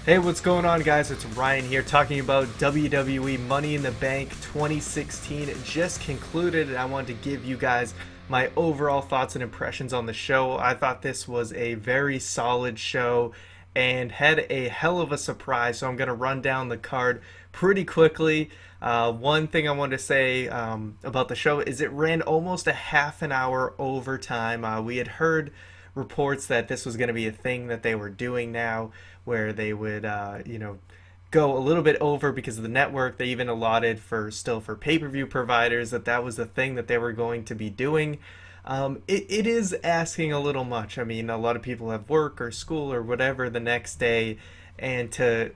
Hey, what's going on, guys? It's Ryan here talking about WWE Money in the Bank 2016. It just concluded, and I wanted to give you guys my overall thoughts and impressions on the show. I thought this was a very solid show and had a hell of a surprise, so I'm going to run down the card pretty quickly. One thing I wanted to say about the show is it ran almost a half an hour overtime. We had heard reports that this was going to be a thing that they were doing now, where they would, go a little bit over because of the network. They even allotted for pay-per-view providers that was the thing that they were going to be doing. It is asking a little much. I mean, a lot of people have work or school or whatever the next day, and to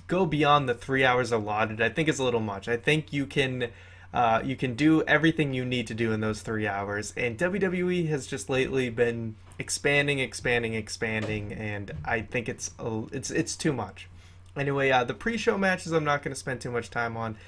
go beyond the 3 hours allotted, I think is a little much. I think you can do everything you need to do in those 3 hours. And WWE has just lately been expanding, and I think it's too much. Anyway, the pre-show matches I'm not going to spend too much time on.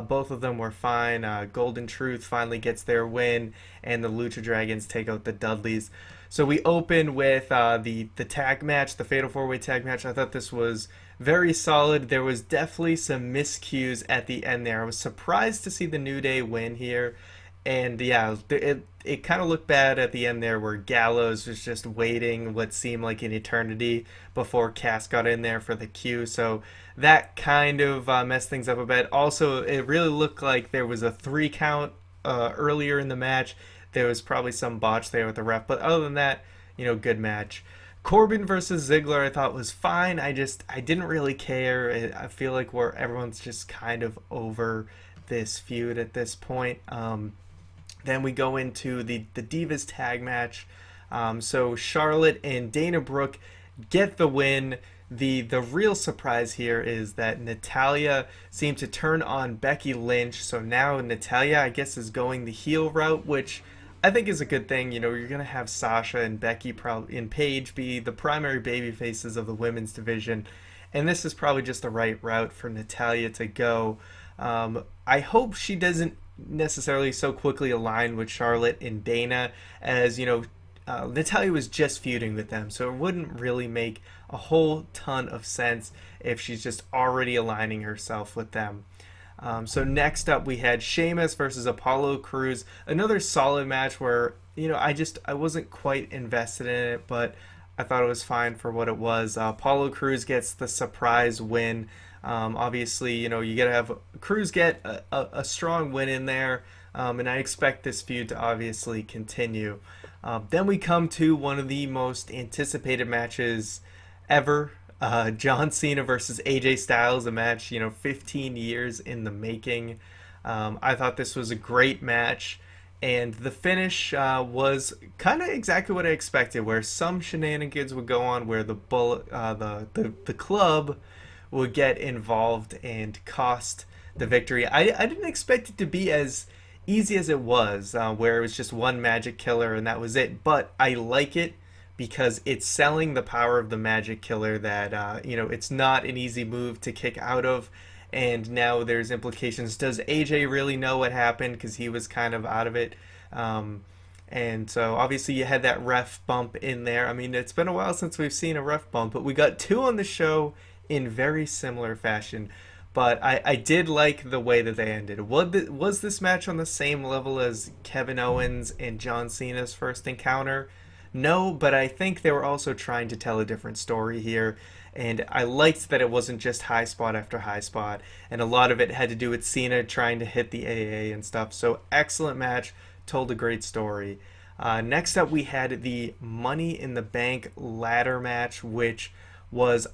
Both of them were fine. Golden Truth finally gets their win, and the Lucha Dragons take out the Dudleys. So we open with the tag match, the Fatal 4-Way tag match. I thought this was very solid. There was definitely some miscues at the end there. I was surprised to see the New Day win here. And yeah, it kind of looked bad at the end there, where Gallows was just waiting what seemed like an eternity before Cass got in there for the cue. So that kind of messed things up a bit. Also, it really looked like there was a 3 count earlier in the match. There was probably some botch there with the ref, but other than that, good match. Corbin versus Ziggler I thought was fine. I didn't really care. I feel like everyone's just kind of over this feud at this point. Then we go into the Divas tag match. So Charlotte and Dana Brooke get the win. The real surprise here is that Natalya seemed to turn on Becky Lynch. So now Natalya, I guess, is going the heel route, which I think is a good thing. You're going to have Sasha and Becky and Paige be the primary baby faces of the women's division. And this is probably just the right route for Natalya to go. I hope she doesn't necessarily so quickly align with Charlotte and Dana, as Natalya was just feuding with them, so it wouldn't really make a whole ton of sense if she's just already aligning herself with them. So next up we had Sheamus versus Apollo Crews, another solid match where I wasn't quite invested in it, but I thought it was fine for what it was. Apollo Crews gets the surprise win. Obviously, you gotta have Crews get a strong win in there, and I expect this feud to obviously continue. Then we come to one of the most anticipated matches ever. John Cena versus AJ Styles, a match 15 years in the making. I thought this was a great match, and the finish was kind of exactly what I expected, where some shenanigans would go on, where the club would get involved and cost the victory. I didn't expect it to be as easy as it was, where it was just one magic killer and that was it. But I like it because it's selling the power of the magic killer, that it's not an easy move to kick out of. And now there's implications. Does AJ really know what happened? Because he was kind of out of it. And so obviously you had that ref bump in there. I mean, it's been a while since we've seen a ref bump, but we got 2 on the show in very similar fashion. But I did like the way that they ended. Was this match on the same level as Kevin Owens and John Cena's first encounter? No, but I think they were also trying to tell a different story here. And I liked that it wasn't just high spot after high spot. And a lot of it had to do with Cena trying to hit the AA and stuff. So excellent match, told a great story. Next up we had the Money in the Bank ladder match, which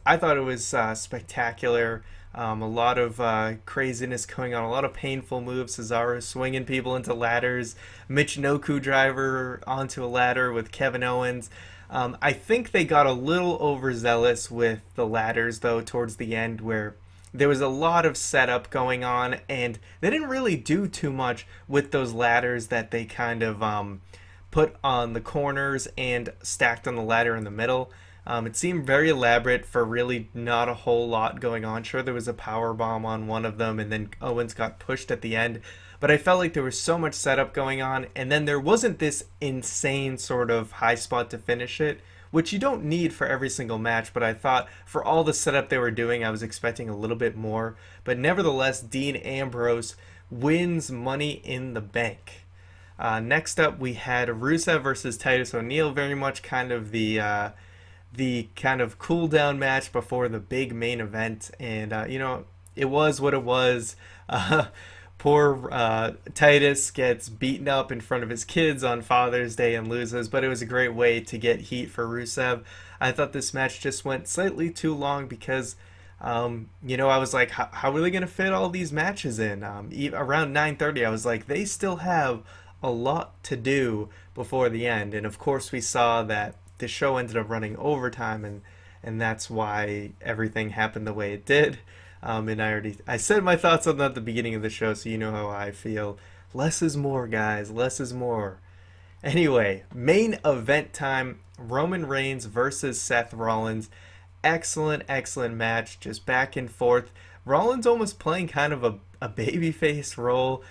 I thought it was spectacular. A lot of craziness going on, a lot of painful moves. Cesaro swinging people into ladders, Michinoku driver onto a ladder with Kevin Owens. I think they got a little overzealous with the ladders, though, towards the end, where there was a lot of setup going on, and they didn't really do too much with those ladders that they kind of put on the corners and stacked on the ladder in the middle. It seemed very elaborate for really not a whole lot going on. Sure, there was a power bomb on one of them, and then Owens got pushed at the end. But I felt like there was so much setup going on, and then there wasn't this insane sort of high spot to finish it, which you don't need for every single match, but I thought for all the setup they were doing, I was expecting a little bit more. But nevertheless, Dean Ambrose wins Money in the Bank. Next up, we had Rusev versus Titus O'Neil, very much kind of the kind of cool down match before the big main event, and it was what it was. Poor Titus gets beaten up in front of his kids on Father's Day and loses, but it was a great way to get heat for Rusev. I thought this match just went slightly too long because I was like, how are they going to fit all these matches in? Around 9:30, I was like, they still have a lot to do before the end. And of course, we saw that the show ended up running overtime, and that's why everything happened the way it did. And I said my thoughts on that at the beginning of the show, so you know how I feel. Less is more, guys. Less is more. Anyway, main event time. Roman Reigns versus Seth Rollins. Excellent, excellent match. Just back and forth. Rollins almost playing kind of a babyface role.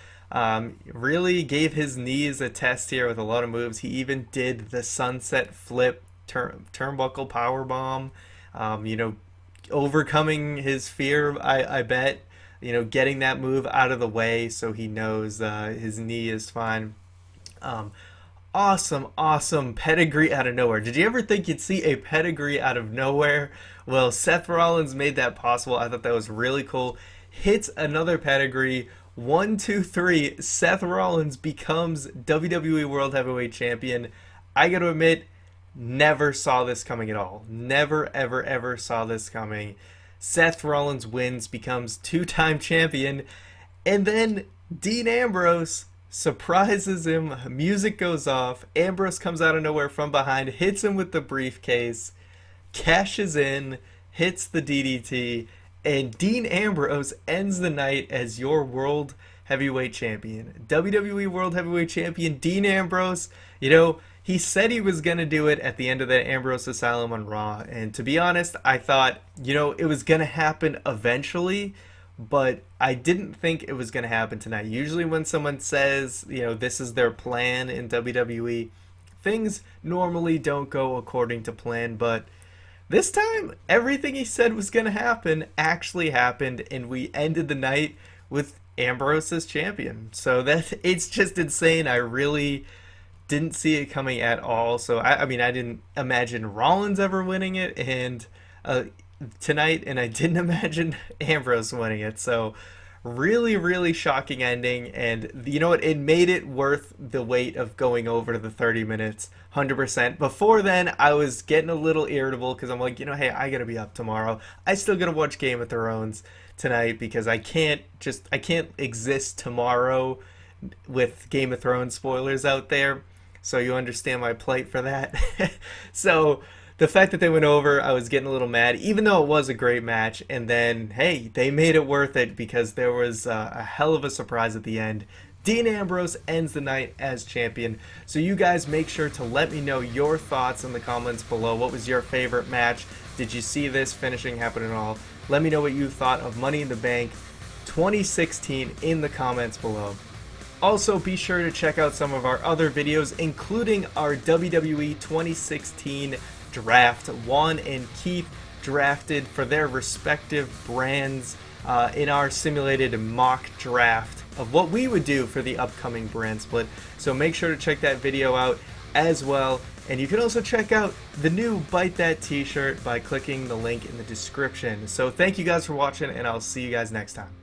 Really gave his knees a test here with a lot of moves. He even did the sunset flip turnbuckle power bomb. Overcoming his fear, I bet. Getting that move out of the way so he knows his knee is fine. Awesome pedigree out of nowhere. Did you ever think you'd see a pedigree out of nowhere? Well, Seth Rollins made that possible. I thought that was really cool. Hits another pedigree. 1, 2, 3. Seth Rollins becomes WWE World Heavyweight Champion. I gotta admit, never saw this coming at all. Never, ever saw this coming. Seth Rollins wins, becomes 2-time champion, and then Dean Ambrose surprises him. Music goes off. Ambrose comes out of nowhere from behind, hits him with the briefcase, cashes in, hits the DDT, and Dean Ambrose ends the night as your World Heavyweight Champion. WWE World Heavyweight Champion Dean Ambrose. He said he was going to do it at the end of the Ambrose Asylum on Raw. And to be honest, I thought, it was going to happen eventually, but I didn't think it was going to happen tonight. Usually when someone says, this is their plan in WWE, things normally don't go according to plan, but this time, everything he said was going to happen actually happened, and we ended the night with Ambrose as champion. So it's just insane. I really didn't see it coming at all. So I didn't imagine Rollins ever winning it and tonight, and I didn't imagine Ambrose winning it. So really shocking ending, and you know what, it made it worth the wait of going over to the 30 minutes 100%. Before then, I was getting a little irritable because I'm like, hey, I gotta be up tomorrow. I still gotta watch Game of Thrones tonight because I can't exist tomorrow with Game of Thrones spoilers out there. So you understand my plight for that. So the fact that they went over, I was getting a little mad, even though it was a great match. And then, hey, they made it worth it because there was a hell of a surprise at the end. Dean Ambrose ends the night as champion. So you guys make sure to let me know your thoughts in the comments below. What was your favorite match? Did you see this finishing happen at all? Let me know what you thought of Money in the Bank 2016 in the comments below. Also, be sure to check out some of our other videos, including our WWE 2016 draft. Juan and Keith drafted for their respective brands in our simulated mock draft of what we would do for the upcoming brand split. So make sure to check that video out as well. And you can also check out the new Byte That t-shirt by clicking the link in the description. So thank you guys for watching, and I'll see you guys next time.